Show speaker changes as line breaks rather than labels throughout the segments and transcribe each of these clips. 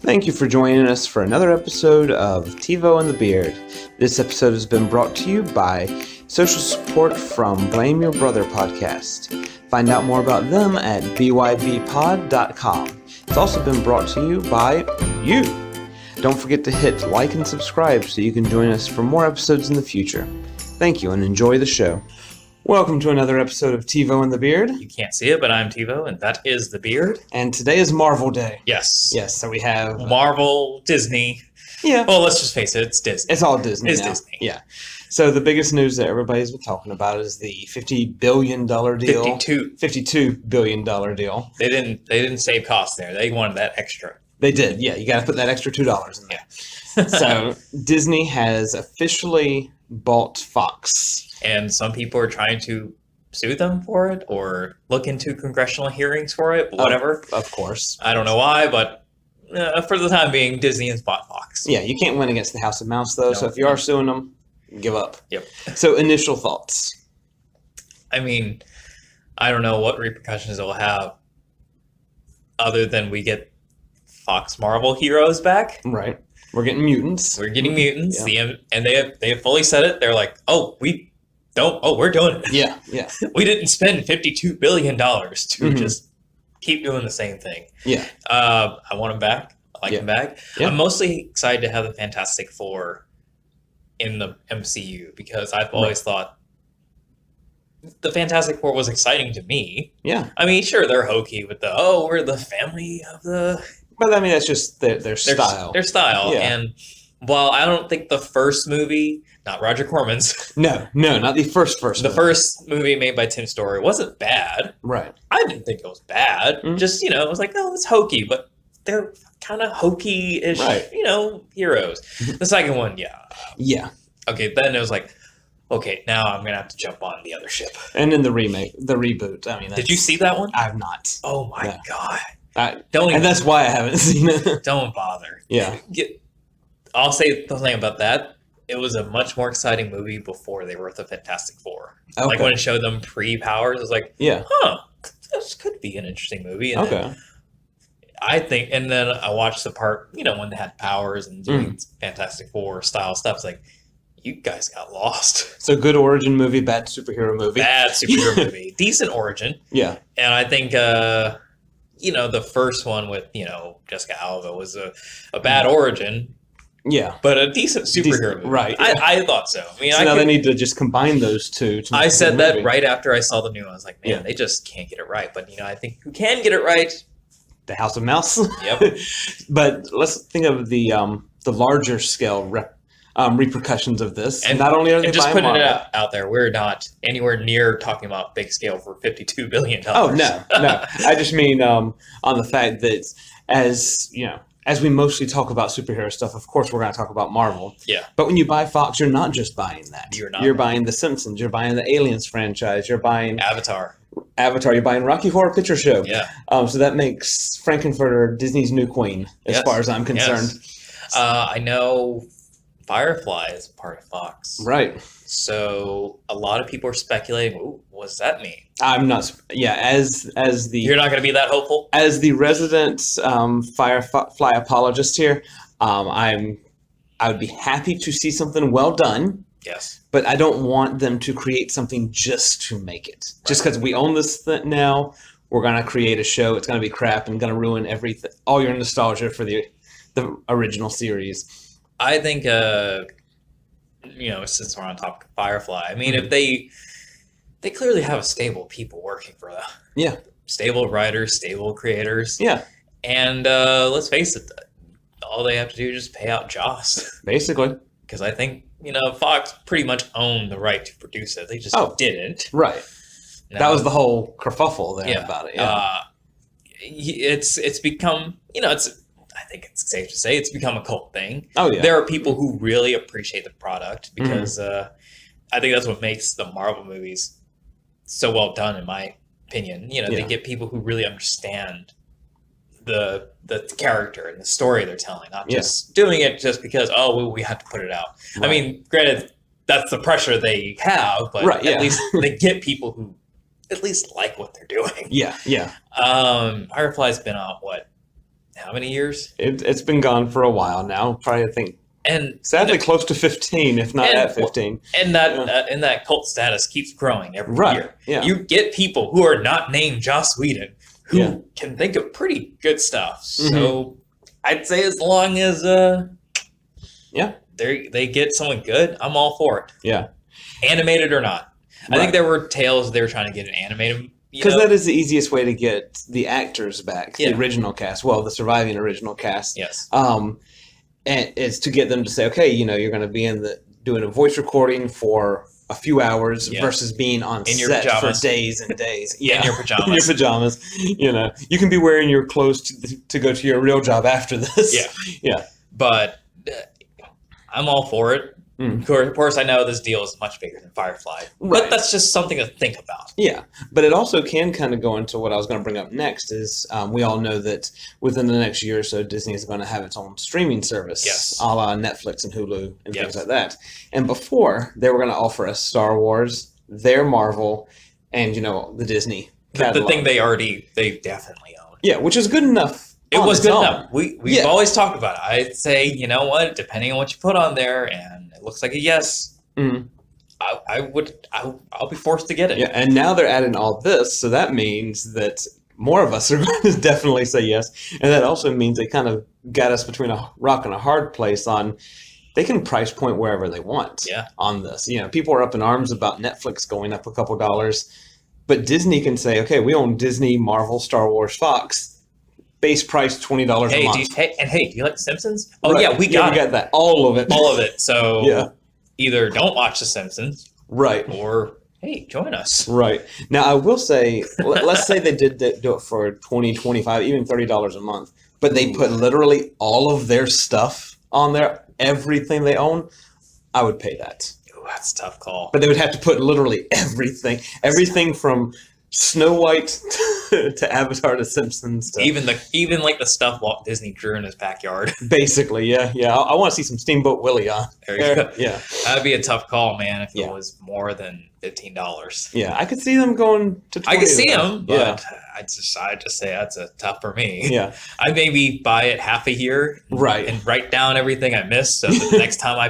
Thank you for joining us for another episode of TeeVo and the Beard. This episode has been brought to you by social support from Blame Your Brother podcast. Find out more about them at bybpod.com. It's also been brought to you by you. Don't forget to hit like and subscribe so you can join us for more episodes in the future. Thank you and enjoy the show. Welcome to another episode of TeeVo and the Beard.
You can't see it, but I'm TeeVo, and that is the Beard.
And today is Marvel Day.
Yes.
Yes, so we have...
Marvel, Disney.
Yeah.
Well, let's just face it, it's Disney.
It's all Disney
It's
now.
Disney.
Yeah. So the biggest news that everybody's been talking about is the $50 billion deal. $52 billion deal.
They didn't save costs there. They wanted that extra.
They did, yeah. You got to put that extra $2 in there. Yeah. So Disney has officially bought Fox.
And some people are trying to sue them for it or look into congressional hearings for it, whatever.
Of course.
I don't know why, but for the time being, Disney has bought Fox.
Yeah, you can't win against the House of Mouse, though.
No.
So if you are suing them, give up.
Yep.
So initial thoughts.
I mean, I don't know what repercussions it will have other than we get Fox Marvel heroes back.
Right. We're getting mutants.
We're getting mutants.
Yeah.
And they have fully said it. They're like, we're doing it.
Yeah, yeah.
We didn't spend $52 billion to just keep doing the same thing.
Yeah.
I want him back. I like him back.
Yeah.
I'm mostly excited to have the Fantastic Four in the MCU because I've always thought the Fantastic Four was exciting to me.
Yeah.
I mean, sure, they're hokey with we're the family of the...
But I mean, that's just their style.
Their style.
Yeah.
And while I don't think the first movie, not Roger Corman's.
No, not the first.
The first movie made by Tim Story wasn't bad.
Right.
I didn't think it was bad.
Mm-hmm.
Just, it was like, it's hokey, but they're kind of hokey-ish, heroes. The second one, yeah.
Yeah.
Okay, then it was like, okay, now I'm going to have to jump on the other ship.
And then the reboot. I mean,
Did you see that one?
I've not.
Oh my God.
And that's why I haven't seen it.
Don't bother.
Yeah.
I'll say something about that. It was a much more exciting movie before they were the Fantastic Four. Okay. Like when it showed them pre-powers, it was like, this could be an interesting movie. And then I watched the part, when they had powers and doing Fantastic Four style stuff. It's like, you guys got lost.
So good origin movie, bad superhero movie.
Bad superhero movie. Decent origin. Yeah. And I think, the first one with, Jessica Alba was a bad origin. Yeah. But a decent superhero movie.
Right.
Yeah. I thought so. I mean,
so now they need to just combine those two.
I said that right after I saw the new one. I was like, man, they just can't get it right. But, I think who can get it right?
The House of Mouse.
Yep.
But let's think of the larger scale repercussions of this.
And
not only are they
just
buying
putting
Marvel,
it out there, we're not anywhere near talking about big scale for $52 billion.
Oh, no. I just mean on the fact that as we mostly talk about superhero stuff, of course we're going to talk about Marvel. Yeah. But when you buy Fox, you're not just buying that. You're buying The Simpsons. You're buying the Aliens franchise. You're buying
Avatar.
You're buying Rocky Horror Picture Show.
Yeah.
So that makes Frankenfurter Disney's new queen, as far as I'm concerned.
Yes. I know Firefly is part of Fox.
Right.
So a lot of people are speculating, what does that mean?
I'm not. Yeah, as the
you're not going to be that hopeful.
As the resident Firefly apologist here, I would be happy to see something well done.
Yes.
But I don't want them to create something just to make it. Right. Just because we own this now, we're going to create a show. It's going to be crap and going to ruin everything, all your nostalgia for the original series.
I think, since we're on topic of Firefly, I mean, if they clearly have a stable of people working for them. Yeah. Stable writers, stable creators. Yeah. And let's face it, all they have to do is just pay out Joss.
Basically. Because
I think, Fox pretty much owned the right to produce it. They just didn't.
Right. That was the whole kerfuffle there about it. Yeah.
It's become, I think it's safe to say it's become a cult thing.
Oh, yeah.
There are people who really appreciate the product because I think that's what makes the Marvel movies so well done, in my opinion. They get people who really understand the character and the story they're telling, not just doing it just because, we had to put it out. Right. I mean, granted, that's the pressure they have, but at least they get people who at least like what they're doing. Yeah, yeah. Firefly's been out, how many years?
It's been gone for a while now. Probably, I think,
and
sadly, close to 15, if not at 15.
And that cult status keeps growing every year.
Yeah.
You get people who are not named Joss Whedon who can think of pretty good stuff. So I'd say as long as they get someone good, I'm all for it.
Yeah.
Animated or not. I think there were tales they were trying to get an animated.
Because that is the easiest way to get the actors back, the original cast. Well, the surviving original cast.
Yes.
And it's to get them to say, okay, you're going to be doing a voice recording for a few hours versus being on set for days and days.
In your pajamas.
In your pajamas. You can be wearing your clothes to go to your real job after this. Yeah.
But I'm all for it. Of course, I know this deal is much bigger than Firefly, but that's just something to think about.
Yeah, but it also can kind of go into what I was going to bring up next is we all know that within the next year or so, Disney is going to have its own streaming service, a la Netflix and Hulu and things like that. And before, they were going to offer us Star Wars, their Marvel, and, the Disney catalog.
The thing they definitely own.
Yeah, which is good enough.
It was good enough. We've always talked about it. I'd say, you know what, depending on what you put on there, and it looks like a yes, I'll be forced to get it.
Yeah, and now they're adding all this, so that means that more of us are going to definitely say yes, and that also means they kind of got us between a rock and a hard place on. They can price point wherever they want on this. People are up in arms about Netflix going up a couple dollars, but Disney can say, okay, we own Disney, Marvel, Star Wars, Fox. Base price $20 a month.
Do you like The Simpsons? Oh yeah, we got
that. All of it.
So either don't watch The Simpsons, or hey, join us.
Right. Now I will say, let's say they did do it for $20, $25, even $30 a month, but they put literally all of their stuff on there, everything they own. I would pay that.
Ooh, that's a tough call.
But they would have to put literally everything from Snow White to Avatar to Simpsons to
even like the stuff Walt Disney drew in his backyard.
Basically, yeah. I want to see some Steamboat Willie on.
There you go. Yeah, that'd be a tough call, man. If it was more than $15.
Yeah, I could see them going to 20.
I could see them, but I'd just say that's a tough for me.
Yeah,
I maybe buy it half a year, and write down everything I missed, so the next time I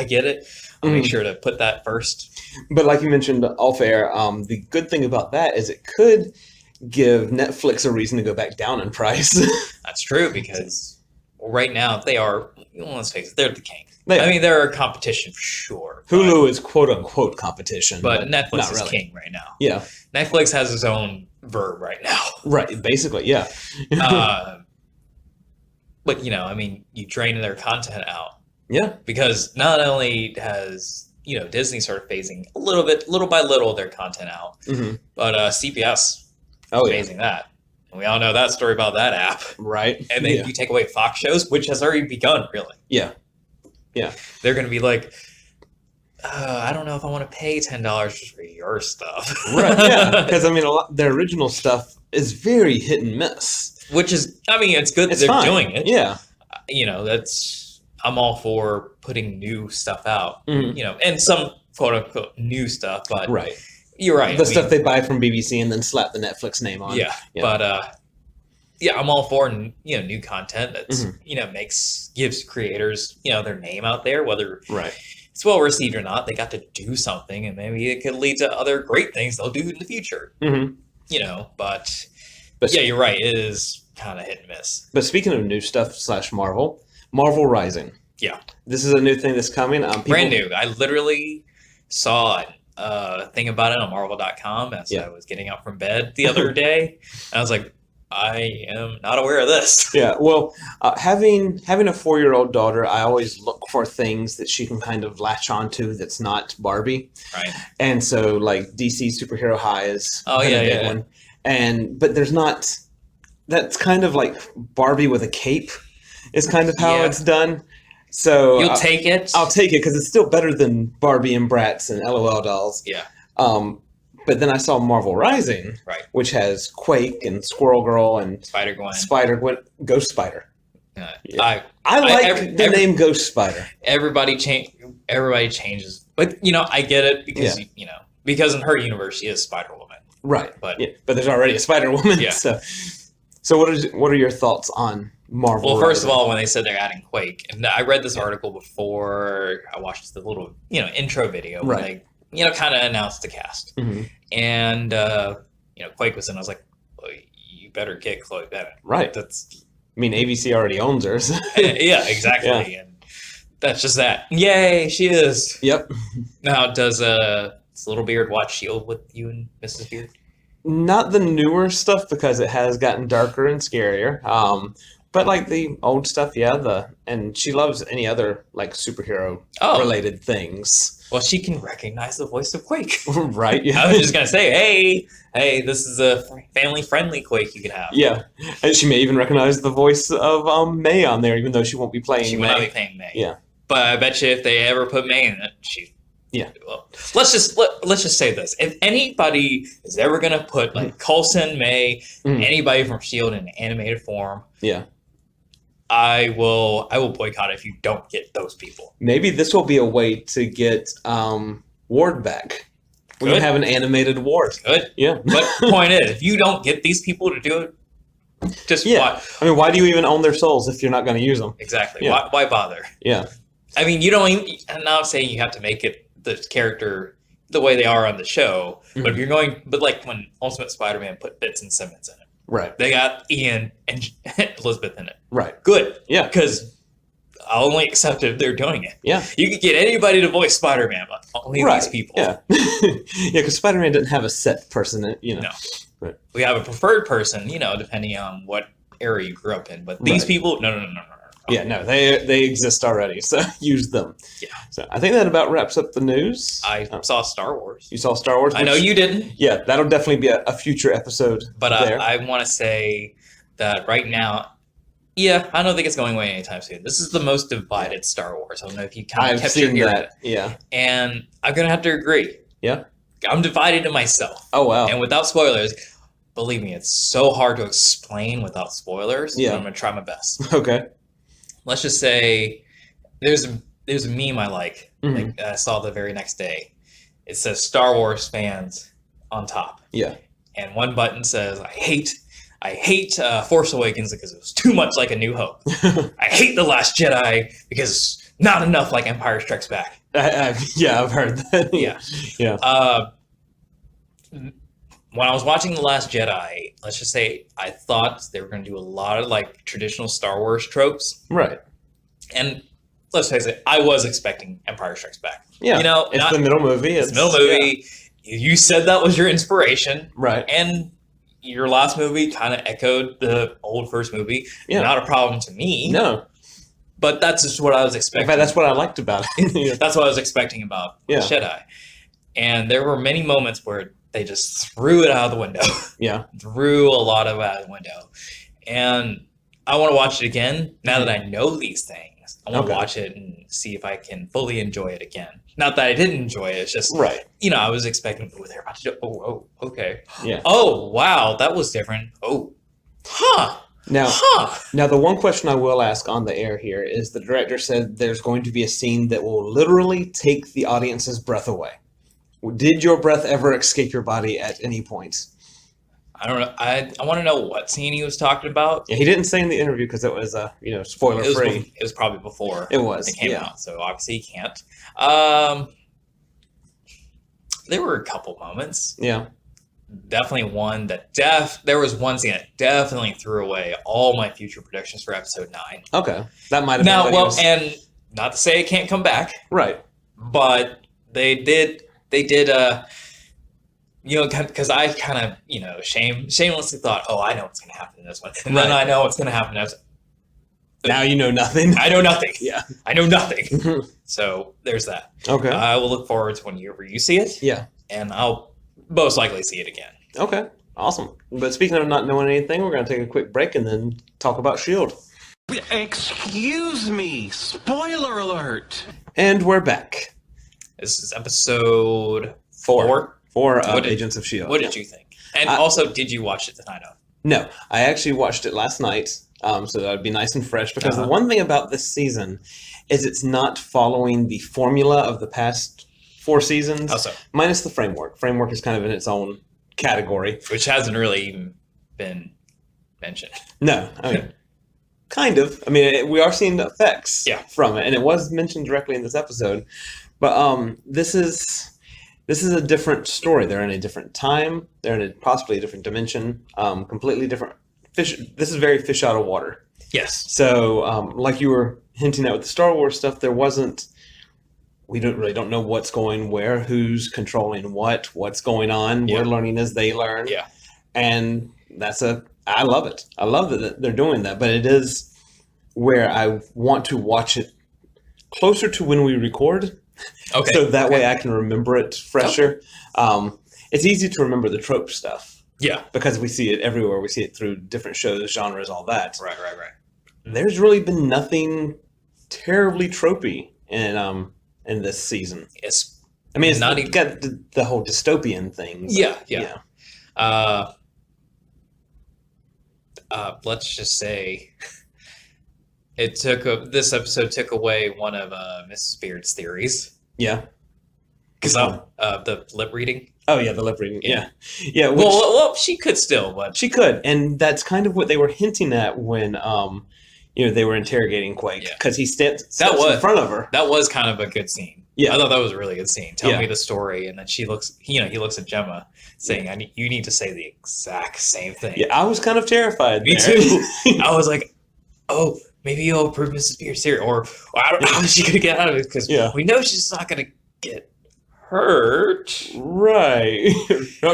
get it, I'll make sure to put that first.
But like you mentioned off air, the good thing about that is it could give Netflix a reason to go back down in price.
That's true, because right now they are, let's face it, they're the king. They're a competition for sure.
Hulu is quote unquote competition.
But Netflix is king right now.
Yeah.
Netflix has its own verb right now.
Right, basically, yeah.
But, you drain their content out.
Yeah.
Because not only has Disney started phasing little by little their content out, but CBS phasing that. And we all know that story about that app,
right?
And then you take away Fox shows, which has already begun, really.
Yeah.
They're going to be like, I don't know if I want to pay $10 just for your stuff,
right? Yeah, because their original stuff is very hit and miss,
which is, it's good that they're doing it.
Yeah,
I'm all for putting new stuff out, and some quote unquote new stuff, but you're right.
The stuff they buy from BBC and then slap the Netflix name on.
Yeah. But I'm all for new content that's gives creators their name out there, whether it's well received or not. They got to do something, and maybe it could lead to other great things they'll do in the future. But yeah, you're right. It is kind of hit and miss.
But speaking of new stuff / Marvel Rising.
Yeah.
This is a new thing that's coming.
Brand new. I literally saw a thing about it on Marvel.com as I was getting up from bed the other day. And I was like, I am not aware of this.
Yeah, well, having a 4-year-old daughter, I always look for things that she can kind of latch onto that's not Barbie.
Right.
And so, like, DC Superhero High is
a big
one. But there's not... That's kind of like Barbie with a cape is kind of how it's done. So
you'll take it?
I'll take it because it's still better than Barbie and Bratz and LOL dolls.
Yeah.
But then I saw Marvel Rising, which has Quake and Squirrel Girl and Spider-Gwen, Ghost Spider. I like the name Ghost Spider.
Everybody changes. But, I get it because, because in her universe, she is Spider-Woman.
Right. But there's already a Spider-Woman.
Yeah.
So what are your thoughts on Marvel?
Well, first of all, when they said they're adding Quake, and I read this article before I watched the little intro video when they kind of announced the cast, and Quake was in. I was like, well, you better get Chloe Bennett.
Right. I mean, ABC already owns her. So.
Yeah, exactly. Yeah. And that's just that. Yay, she is.
Yep.
Now, does Little Beard watch S.H.I.E.L.D. with you and Mrs. Beard?
Not the newer stuff because it has gotten darker and scarier. But like the old stuff, yeah. And she loves any other like superhero related things.
Well, she can recognize the voice of Quake.
Right. Yeah.
I was just gonna say, hey, this is a family-friendly Quake you can have.
Yeah, and she may even recognize the voice of May on there, even though she won't be playing.
She will not be playing May.
Yeah.
But I bet you if they ever put May in it,
yeah.
Well, let's just say this: if anybody is ever gonna put like Coulson, May, anybody from S.H.I.E.L.D. in an animated form, I will boycott it if you don't get those people.
Maybe this will be a way to get Ward back. We can have an animated Ward.
Good.
Yeah.
But the point is, if you don't get these people to do it, just why?
I mean, why do you even own their souls if you're not going to use them?
Exactly.
Yeah.
Why bother?
Yeah.
I mean, you don't even. I'm not saying you have to make it the character the way they are on the show, but if you're going, like when Ultimate Spider-Man put Fitz and Simmons in it.
Right.
They got Ian and Elizabeth in it.
Right.
Good.
Yeah.
Because I'll only accept it if they're doing it.
Yeah.
You could get anybody to voice Spider-Man, but only these people.
Yeah. Yeah, because Spider-Man didn't have a set person,
No.
Right.
We have a preferred person, depending on what area you grew up in. But these people, no.
Yeah, no, they exist already, so use them.
Yeah.
So I think that about wraps up the news.
I saw Star Wars.
You saw Star Wars?
I know you didn't.
Yeah, that'll definitely be a future episode.
But I want to say that right now, I don't think it's going away anytime soon. This is the most divided Star Wars. I don't know if you kind of kept your ear
that. Yeah.
And I'm going to have to agree.
Yeah.
I'm divided in myself.
Oh, wow.
And without spoilers, believe me, it's so hard to explain without spoilers.
Yeah.
I'm going to try my best.
Okay.
Let's just say there's a meme I like I saw the very next day. It says Star Wars fans on top.
Yeah.
And one button says, I hate Force Awakens because it was too much like A New Hope. I hate The Last Jedi because it's not enough like Empire Strikes Back.
Yeah, I've heard that.
Yeah.
Yeah.
When I was watching The Last Jedi, let's just say I thought they were going to do a lot of like traditional Star Wars tropes.
Right.
And let's face it, I was expecting Empire Strikes Back.
Yeah. It's the middle movie.
It's the middle movie. Yeah. You said that was your inspiration.
Right.
And your last movie kind of echoed the old first movie. Yeah. Not a problem to me.
No.
But that's just what I was expecting.
In fact, that's what I liked about it.
That's what I was expecting about Jedi. And there were many moments where they just threw it out of the window. Yeah. Threw a lot of it out of the window. And I want to watch it again now that I know these things. I want to watch it and see if I can fully enjoy it again. Not that I didn't enjoy it. It's just, I was expecting, they're about to do, okay. Yeah. Oh, wow, that was different. Oh,
Now, the one question I will ask on the air here is the director said there's going to be a scene that will literally take the audience's breath away. Did your breath ever escape your body at any point?
I don't know. I want to know what scene he was talking about.
Yeah, he didn't say in the interview because it was spoiler free.
It was probably before
it
came out, so obviously he can't. There were a couple moments. Yeah. Definitely one that there was one scene that definitely threw away all my future predictions for episode 9.
Okay. That might have been
and not to say it can't come back.
Right.
But they did because I kind of, shamelessly thought, oh, I know what's going to happen in this one. And then I know what's going to happen next.
Now you know nothing.
I know nothing.
Yeah.
I know nothing. So there's that.
Okay.
I will look forward to whenever you see it.
Yeah.
And I'll most likely see it again.
Okay. Awesome. But speaking of not knowing anything, we're going to take a quick break and then talk about S.H.I.E.L.D.
Excuse me. Spoiler alert.
And we're back.
This is episode
4 of Agents of S.H.I.E.L.D.
What did you think? And also, did you watch it tonight?
No. I actually watched it last night, so that would be nice and fresh. Because the one thing about this season is it's not following the formula of the past 4 seasons.
How so?
Minus the framework. Framework is kind of in its own category.
Which hasn't really even been mentioned.
No, I mean, kind of. I mean, we are seeing the effects from it, and it was mentioned directly in this episode. But this is a different story. They're in a different time. They're in possibly a different dimension. Completely different fish. This is very fish out of water.
Yes.
So, like you were hinting at with the Star Wars stuff, there wasn't. We don't know what's going where, who's controlling what's going on. Yeah. We're learning as they learn.
Yeah.
And I love it. I love that they're doing that, but it is where I want to watch it closer to when we record.
Okay.
So that way I can remember it fresher. Okay. It's easy to remember the trope stuff.
Yeah.
Because we see it everywhere. We see it through different shows, genres, all that.
Right.
There's really been nothing terribly tropey in this season.
It's
not even got the whole dystopian thing.
Yeah. Let's just say this episode took away one of Mrs. Beard's theories.
Yeah.
Because the lip reading.
Oh yeah, the lip reading. Yeah.
Well, she could still, but
she could, and that's kind of what they were hinting at when they were interrogating Quake, because he steps in front of her.
That was kind of a good scene.
Yeah,
I thought that was a really good scene. Tell me the story, and then he looks at Gemma, saying, "You need to say the exact same thing."
Yeah, I was kind of terrified.
Me too. I was like, "Oh, maybe you'll prove Mrs. Beard's theory, or I don't know how she's gonna get out of it, because we know she's not gonna get hurt."
Right.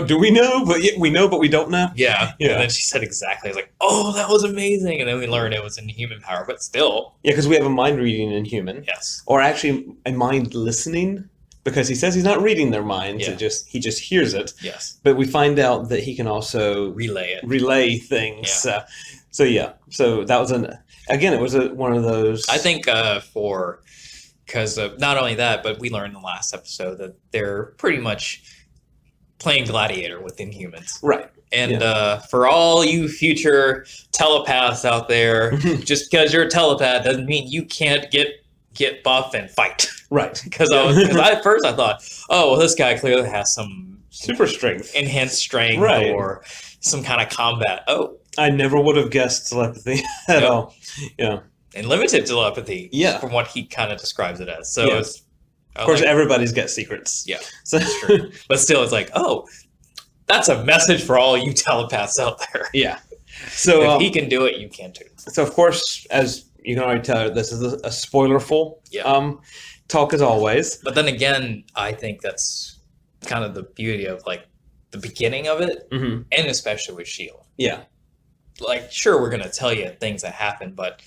Do we know? But we know, but we don't know.
Yeah. And then she said exactly. I was like, "Oh, that was amazing." And then we learned it was in human power, but still.
Yeah, because we have a mind reading in human.
Yes.
Or actually a mind listening, because he says he's not reading their minds.
Yeah.
He just hears it.
Yes.
But we find out that he can also relay things.
Yeah.
So that was it was one of those.
I think because not only that, but we learned in the last episode that they're pretty much playing gladiator with Inhumans.
Right.
And for all you future telepaths out there, just because you're a telepath doesn't mean you can't get buff and fight.
Right.
Because at first I thought, oh, well, this guy clearly has some
super strength,
enhanced strength, or some kind of combat. Oh,
I never would have guessed telepathy at all. Yeah.
And limited telepathy.
Yeah.
From what he kind of describes it as. So it's,
of course, everybody's got secrets.
Yeah.
So.
That's true. But still, it's like, oh, that's a message for all you telepaths out there.
Yeah. So
if he can do it, you can too.
So of course, as you can already tell, this is a spoilerful talk as always.
But then again, I think that's kind of the beauty of like the beginning of it, and especially with S.H.I.E.L.D.
Yeah.
Like, sure, we're gonna tell you things that happen, but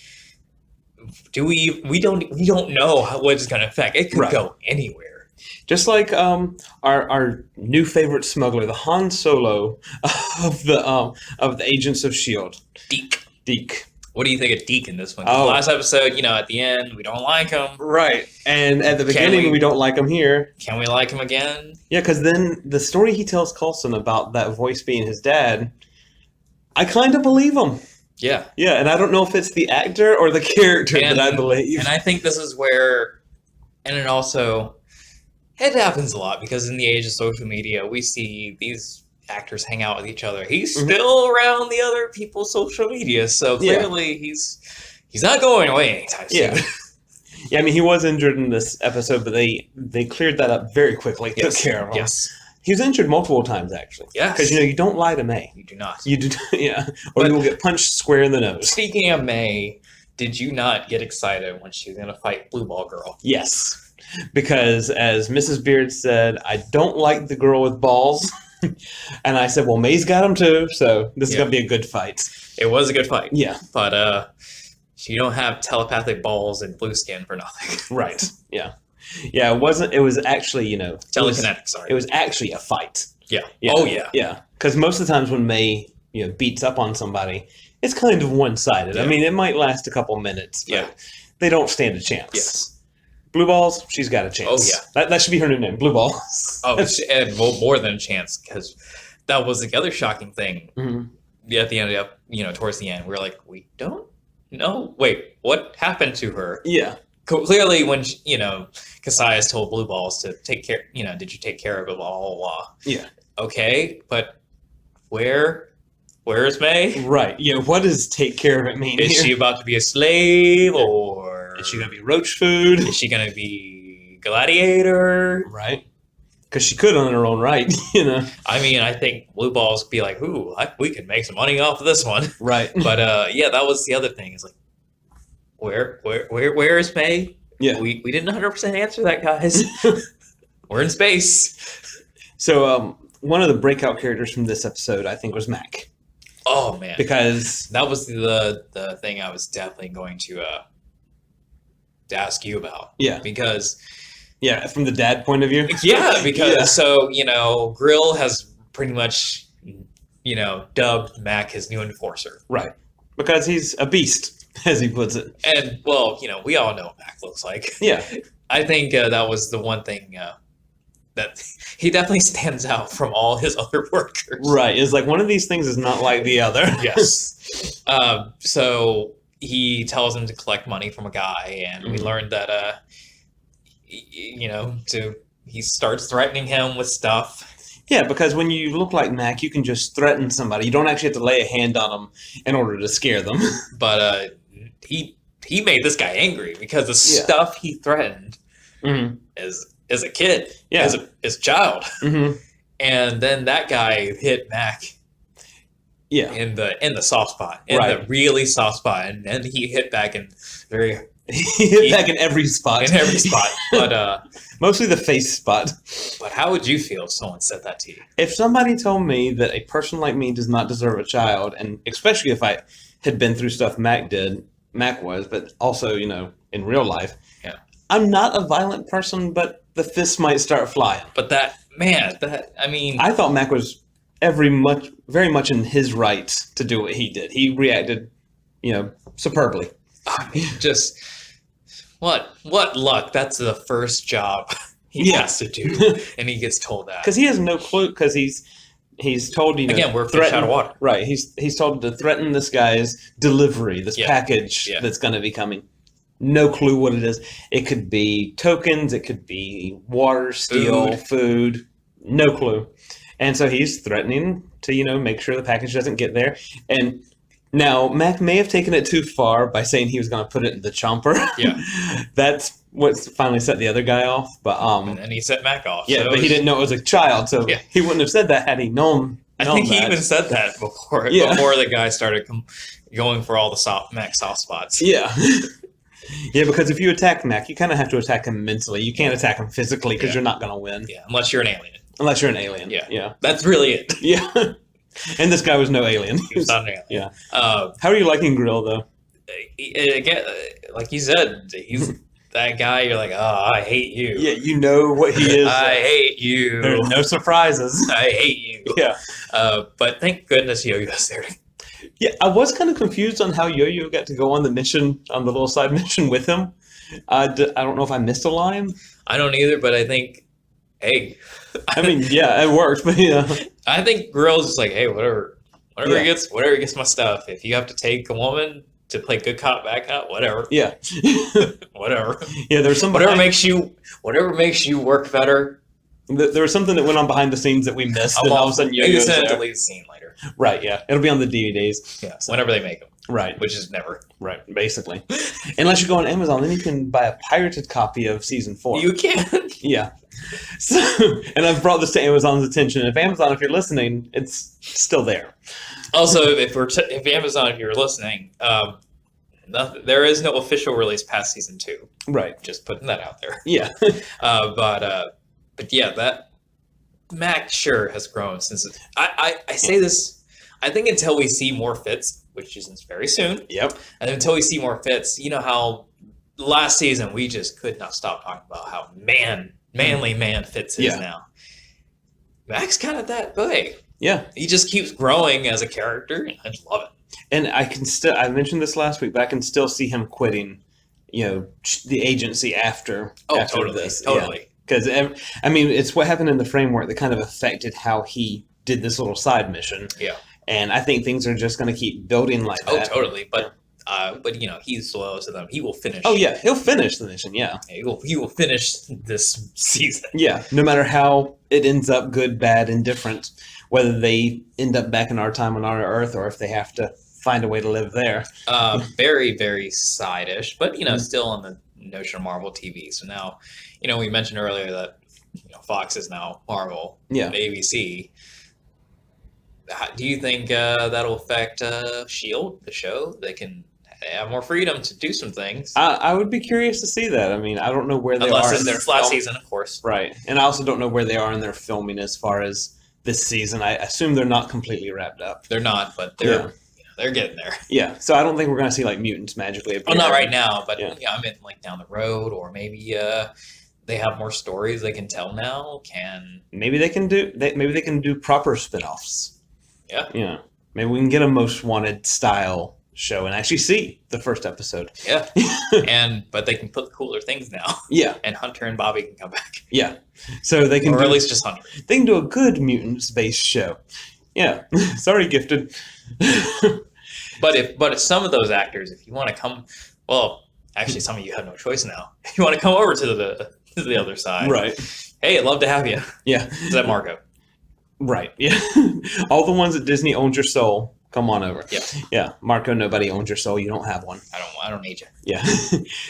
we don't know what it's gonna affect. It could go anywhere.
Just like our new favorite smuggler, the Han Solo of the Agents of S.H.I.E.L.D. Deke.
What do you think of Deke in this one? Last episode, at the end, we don't like him.
Right. And at the beginning, we don't like him here.
Can we like him again?
Yeah, because then the story he tells Coulson about that voice being his dad, I kind of believe him.
Yeah.
Yeah, and I don't know if it's the actor or the character that I believe.
And I think this is where, and it also, it happens a lot because in the age of social media, we see these actors hang out with each other. He's still around the other people's social media, so clearly he's not going away anytime soon.
Yeah. Yeah, I mean, he was injured in this episode, but they cleared that up very quickly. Took care of him.
Yes.
He was injured multiple times, actually.
Yes.
Because, you don't lie to May.
You do not.
You do, yeah. Or you will get punched square in the nose.
Speaking of May, did you not get excited when she was going to fight Blue Ball Girl?
Yes. Because, as Mrs. Beard said, I don't like the girl with balls. And I said, well, May's got them too, so this is going to be a good fight.
It was a good fight.
Yeah.
But you don't have telepathic balls and blue skin for nothing.
Right. Yeah. Yeah, it was actually,
telekinetic, sorry.
It was actually a fight.
Yeah.
Oh, yeah. Yeah. Because most of the times when May, beats up on somebody, it's kind of one-sided. Yeah. I mean, it might last a couple minutes, but they don't stand a chance.
Yes.
Blue Balls, she's got a chance.
Oh, yeah.
That should be her new name, Blue Balls.
Oh, and more than a chance, because that was the other shocking thing. At the end, towards the end, we were like, we don't know. Wait, what happened to her?
Yeah.
Clearly, when Cassius told Blue Balls to take care, did you take care of it? Blah blah blah.
Yeah.
Okay, but where Where's May?
Right. Yeah. What does take care of it mean?
Is she about to be a slave, or
is she gonna be roach food?
Is she gonna be gladiator?
Right. Because she could on her own right,
I mean, I think Blue Balls be like, ooh, we could make some money off of this one.
Right.
But yeah, that was the other thing. Is like, where is May?
Yeah.
We didn't 100% answer that, guys. We're in space.
So one of the breakout characters from this episode, I think, was Mac.
Oh man,
because
that was the thing I was definitely going to ask you about.
Yeah.
Because.
Yeah, from the dad point of view.
Yeah, because so Grill has pretty much dubbed Mac his new enforcer.
Right, because he's a beast, as he puts it.
And well, we all know what Mac looks like.
Yeah,
I think that was the one thing that he definitely stands out from all his other workers.
Right, it's like one of these things is not like the other.
Yes. So he tells him to collect money from a guy, and we learned that. He starts threatening him with stuff.
Yeah, because when you look like Mac, you can just threaten somebody. You don't actually have to lay a hand on them in order to scare them.
But he made this guy angry because the stuff he threatened as a kid, as a child. Mm-hmm. And then that guy hit Mac. Yeah, in the soft spot, the really soft spot, and then he hit back in very.
He hit back in every spot.
In every spot, but
mostly the face spot.
But how would you feel if someone said that to you?
If somebody told me that a person like me does not deserve a child, and especially if I had been through stuff Mac was, but also in real life, I'm not a violent person, but the fists might start flying.
But
I thought Mac was very much in his right to do what he did. He reacted, superbly.
I mean, just what luck? That's the first job he has to do, and he gets told that
because he has no clue. Because he's told
again we're fish out of water.
Right. He's told to threaten this guy's delivery, this package that's going to be coming. No clue what it is. It could be tokens. It could be water, steel, food. No clue. And so he's threatening to make sure the package doesn't get there. And now, Mac may have taken it too far by saying he was going to put it in the chomper. Yeah. That's what finally set the other guy off. But
and then he set Mac off.
Yeah, so but he didn't know it was a child, so he wouldn't have said that had he known
I think he even said that before the guy started going for all the Mac soft spots.
Yeah. Yeah, because if you attack Mac, you kind of have to attack him mentally. You can't attack him physically because you're not going to win.
Yeah, unless you're an alien.
Unless you're an alien.
Yeah. That's really it.
Yeah. And this guy was no alien.
He was not an alien.
Yeah. How are you liking Grill, though?
Again, like you said, he's that guy. You're like, oh, I hate you.
Yeah, you know what he is.
I hate you.
There's no surprises.
I hate you.
Yeah.
But thank goodness Yo-Yo's there.
Yeah, I was kind of confused on how Yo-Yo got to go on the mission, on the little side mission with him. I don't know if I missed a line.
I don't either, but I think, hey.
I mean, yeah, it worked, but yeah.
I think Grill's just like, hey, whatever gets my stuff. If you have to take a woman to play good cop, bad cop, whatever.
Yeah.
Whatever.
Yeah, there's somebody.
Whatever makes you work better.
There was something that went on behind the scenes that we missed, and all of a sudden
Yo-Yo's there. Delete the scene later.
Right. Yeah, it'll be on the DVDs.
Yeah, so whenever they make them.
Right.
Which is never.
Right. Basically, unless you go on Amazon, then you can buy a pirated copy of season 4.
You can.
Yeah. So, and I've brought this to Amazon's attention. If you're listening, it's still there.
Also, if Amazon, if you're listening, there is no official release past season 2.
Right.
Just putting that out there.
Yeah.
But yeah, that Mac sure has grown since. I say this. I think until we see more fits, which is very soon.
Yep.
And until we see more fits, you know how last season we just could not stop talking about how manly man Fitz is now. Mac's kind of that way. Yeah. He just keeps growing as a character, and I just love it.
And I mentioned this last week, but I can still see him quitting, the agency after this.
Totally.
Because, I mean, it's what happened in the framework that kind of affected how he did this little side mission. Yeah. And I think things are just going to keep building like that.
Oh, totally. But he's loyal to them. He will finish.
Oh yeah, he'll finish the mission. Yeah,
he will finish this season.
Yeah, no matter how it ends up, good, bad, indifferent, whether they end up back in our time on our Earth or if they have to find a way to live there.
Very, very side-ish, but, still on the notion of Marvel TV. So now, we mentioned earlier that, Fox is now Marvel.
Yeah.
And ABC. Do you think that'll affect S.H.I.E.L.D, the show? They can have more freedom to do some things.
I would be curious to see that. I mean, I don't know where they are.
Unless it's their last season, of course.
Right. And I also don't know where they are in their filming as far as this season. I assume they're not completely wrapped up.
They're not, but they're getting there.
Yeah. So I don't think we're going to see like mutants magically appear.
Well, not right now, but I meant like down the road, or maybe they have more stories they can tell now.
Maybe they can do proper spin-offs.
Yeah.
Yeah. Maybe we can get a Most Wanted style show and actually see the first episode.
Yeah. But they can put cooler things now.
Yeah.
And Hunter and Bobby can come back.
Yeah. So they can
at least just Hunter.
They can do a good mutants-based show. Yeah. Sorry, Gifted.
But if some of those actors, if you want to come, well, actually some of you have no choice now. If you want to come over to the other side.
Right.
Hey, I'd love to have you.
Yeah.
Is that Marco?
Right. Yeah. All the ones that Disney owns your soul, come on over.
Yeah.
Yeah. Marco, nobody owns your soul. You don't have one.
I don't need you.
Yeah.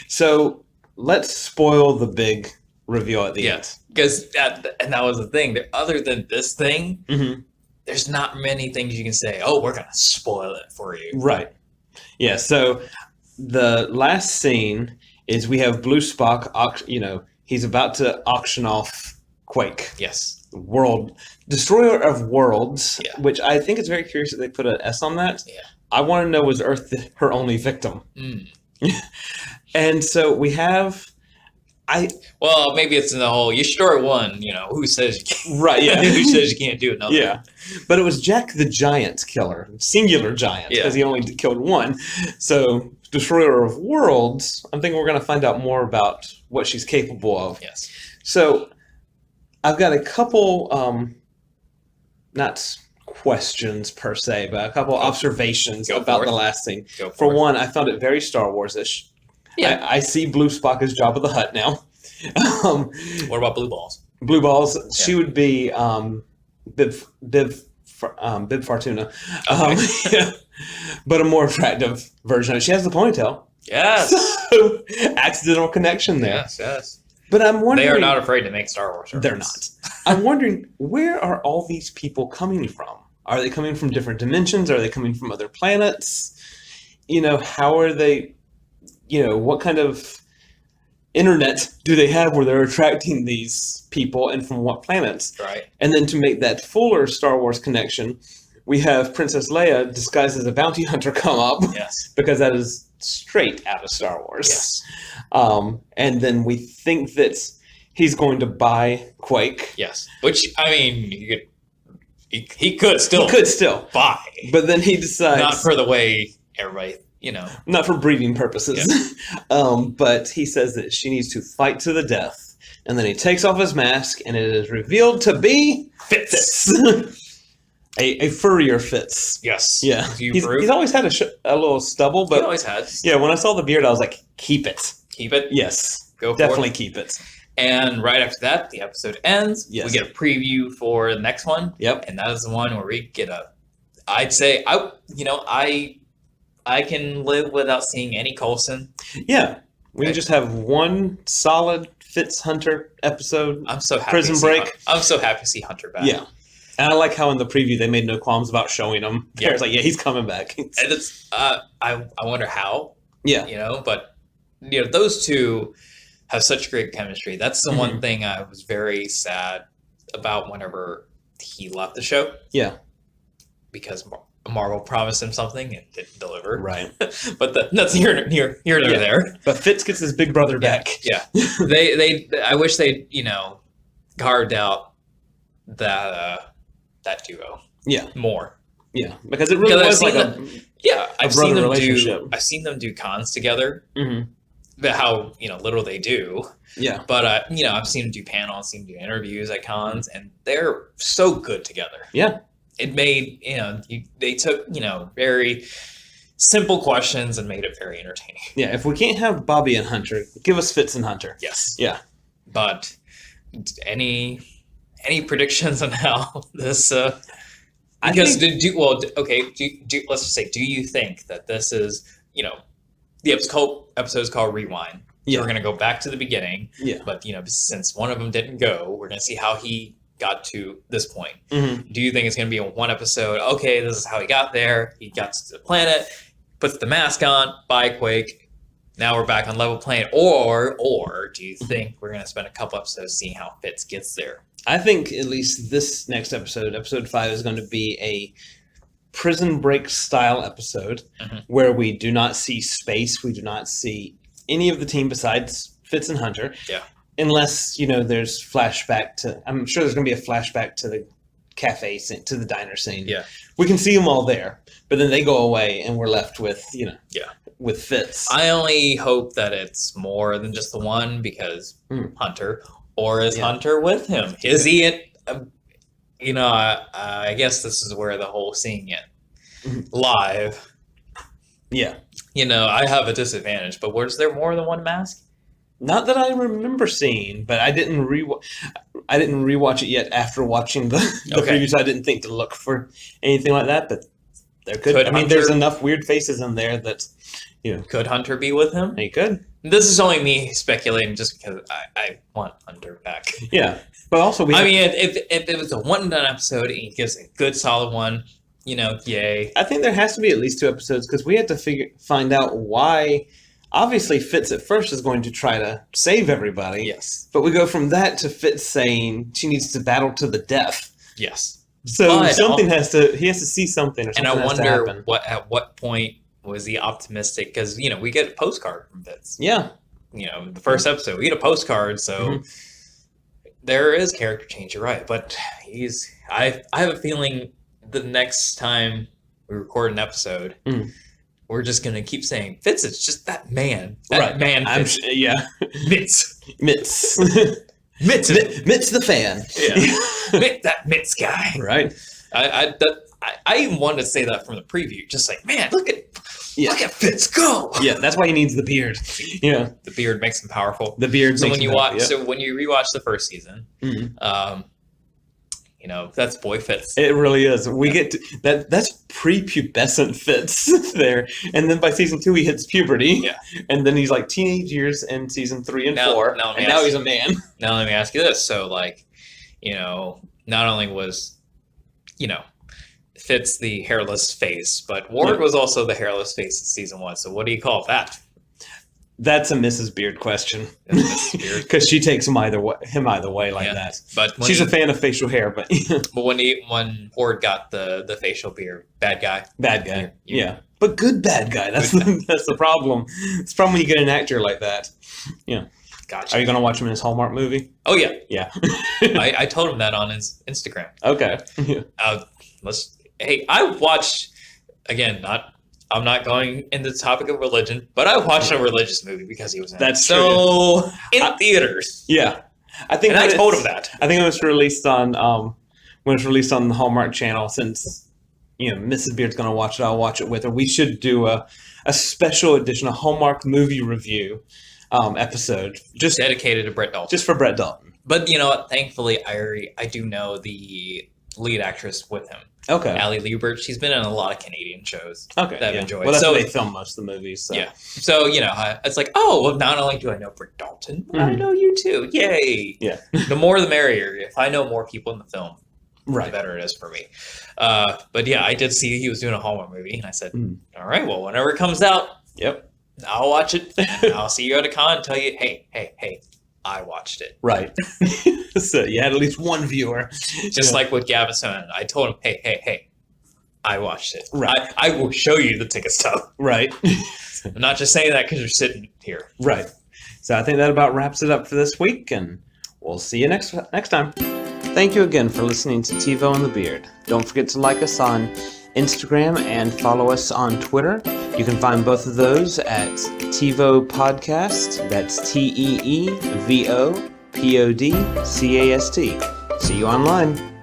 So let's spoil the big reveal at the end.
Because that was the thing. Other than this thing, there's not many things you can say, oh, we're going to spoil it for you.
Right. Yeah. So the last scene is we have Blue Spock, he's about to auction off Quake.
Yes.
World Destroyer of Worlds,
Yeah.
Which I think is very curious that they put an S on that.
Yeah.
I want to know, was Earth her only victim? And so we have,
well, maybe it's in the whole, you destroy one, who says you can't,
right? Yeah,
who says you can't do another?
Yeah, but it was Jack the Giant Killer, singular giant, because he only killed one. So Destroyer of Worlds, I'm thinking we're going to find out more about what she's capable of.
Yes.
So I've got a couple, not questions per se, but a couple observations about the last scene. For one, I found it very Star Wars-ish. Yeah. I see Blue Spock as Jabba the Hutt now.
What about Blue Balls?
Blue Balls, she would be Bib Fortuna.
Okay.
But a more attractive version of it. She has the ponytail.
Yes.
So, accidental connection there.
Yes.
But I'm wondering...
They are not afraid to make Star Wars references.
They're not. I'm wondering, where are all these people coming from? Are they coming from different dimensions? Are they coming from other planets? How are they... what kind of internet do they have where they're attracting these people and from what planets?
Right. And
then to make that fuller Star Wars connection, we have Princess Leia disguised as a bounty hunter come up.
Yes.
Because that is straight out of Star Wars.
Yes.
And then we think that he's going to buy Quake.
Yes. Which, I mean, he could still buy.
But then he decides...
Not for the way everybody...
Not for breeding purposes.
Yeah.
But he says that she needs to fight to the death. And then he takes off his mask, and it is revealed to be Fitz. a furrier Fitz.
Yes.
Yeah. He's always had a little stubble, but...
He always had.
Yeah, when I saw the beard, I was like, keep it.
Keep it?
Yes.
Go for
Definitely
it.
keep it.
And right after that, the episode ends.
Yes.
We get a preview for the next one.
Yep.
And that is the one where we get I'd say, I can live without seeing any Coulson.
Yeah. We can just have one solid Fitz Hunter episode.
I'm so happy
Prison Break.
I'm so happy to see Hunter back.
Yeah. And I like how in the preview they made no qualms about showing him. Yeah. It's like, yeah, he's coming back.
And it's I wonder how.
Yeah.
But those two have such great chemistry. That's the one thing I was very sad about whenever he left the show.
Yeah.
Because Marvel promised him something and didn't deliver.
Right.
But that's here or there.
But Fitz gets his big brother back.
Yeah. I wish they, carved out that duo.
Yeah.
More.
Yeah. Because it really was like
I've
brother
seen them
relationship.
I've seen them do cons together.
Mm-hmm.
But how, little they do.
Yeah.
But I've seen them do panels, seen them do interviews at cons, and they're so good together.
Yeah.
It made, they took, very simple questions and made it very entertaining.
Yeah, if we can't have Bobby and Hunter, give us Fitz and Hunter.
Yes.
Yeah.
But any predictions on how this Because let's just say, do you think that this is, the episode's called Rewind. So we're going to go back to the beginning.
Yeah.
But, since one of them didn't go, we're going to see how he got to this point.
Mm-hmm.
Do you think it's going to be a one episode? Okay, this is how he got there. He got to the planet, puts the mask on, bye, Quake. Now we're back on level playing. Or do you think we're going to spend a couple episodes seeing how Fitz gets there?
I think at least this next episode, episode 5, is going to be a Prison Break style episode where we do not see space. We do not see any of the team besides Fitz and Hunter.
Yeah.
Unless, there's flashback to... I'm sure there's going to be a flashback to the cafe scene, to the diner scene.
Yeah.
We can see them all there, but then they go away and we're left with, with Fitz.
I only hope that it's more than just the one because Hunter... Or is Hunter with him? Is he I guess this is where the whole seeing it live.
Yeah.
I have a disadvantage, but was there more than one mask?
Not that I remember seeing, but I didn't rewatch it yet after watching the preview, so I didn't think to look for anything like that, but there could. There's enough weird faces in there that,
Could Hunter be with him?
He could.
This is only me speculating just because I want Hunter back.
Yeah. But also
if it was a one-and-done episode and he gives a good solid one, yay.
I think there has to be at least 2 episodes because we have to find out why. Obviously, Fitz at first is going to try to save everybody.
Yes.
But we go from that to Fitz saying she needs to battle to the death.
Yes.
So he has to see something or something.
And I wonder at what point was he optimistic? Because, we get a postcard from Fitz.
Yeah.
The first episode, we get a postcard, so there is character change, you're right. But I have a feeling the next time we record an episode, we're just going to keep saying, Fitz, it's just that man. That man Fitz. Mitz.
Mitz.
Mitz
the fan.
Yeah. That Mitz guy.
Right.
I even wanted to say that from the preview. Just like, man, look at Fitz go.
Yeah, that's why he needs the beard. Yeah,
the beard makes him powerful.
The beard.
So when you rewatch the first season, that's boy Fitz.
It really is. We get to, that's prepubescent Fitz there, and then by season 2 he hits puberty.
Yeah,
and then he's like teenage years in season 3 and 4, and now he's a man.
Now let me ask you this: so not only was Fitz the hairless face, but Ward was also the hairless face in season 1. So what do you call that?
That's a Mrs. Beard question. Because she takes him either way like that. But she's a fan of facial hair, but
but when Ward got the facial beard, bad guy.
Yeah. But good bad guy. That's the problem. It's the problem when you get an actor like that. Yeah.
Gotcha.
Are you gonna watch him in his Hallmark movie?
Oh yeah.
Yeah.
I told him that on his Instagram.
Okay. Yeah.
I watched, again, I'm not going into the topic of religion, but I watched a religious movie because he was in it.
That's
so
true.
In theaters.
Yeah. I told him that. I think it was released on the Hallmark Channel. Since Mrs. Beard's gonna watch it, I'll watch it with her. We should do a special edition, a Hallmark movie review episode. Just
dedicated to Brett Dalton.
Just for Brett Dalton.
But thankfully I do know the lead actress with him.
Okay.
Allie Liebert. She's been in a lot of Canadian shows that I've enjoyed.
Well, that's where they film most of the movies. So.
Yeah. So, it's like, not only do I know Brett Dalton, but I know you too. Yay.
Yeah.
The more the merrier. If I know more people in the film,
the
better it is for me. But yeah, I did see he was doing a Hallmark movie, and I said, all right, well, whenever it comes out, I'll watch it, and I'll see you at a con and tell you, hey, I watched it.
Right. So you had at least one viewer.
Just like with Gavin Stone, I told him, hey, I watched it.
Right.
I will show you the ticket stub.
Right.
I'm not just saying that because you're sitting here.
Right. So I think that about wraps it up for this week, and we'll see you next time. Thank you again for listening to TeeVo and the Beard. Don't forget to like us on Instagram and follow us on Twitter. You can find both of those at TeeVo Podcast. That's TeeVo Podcast. See you online.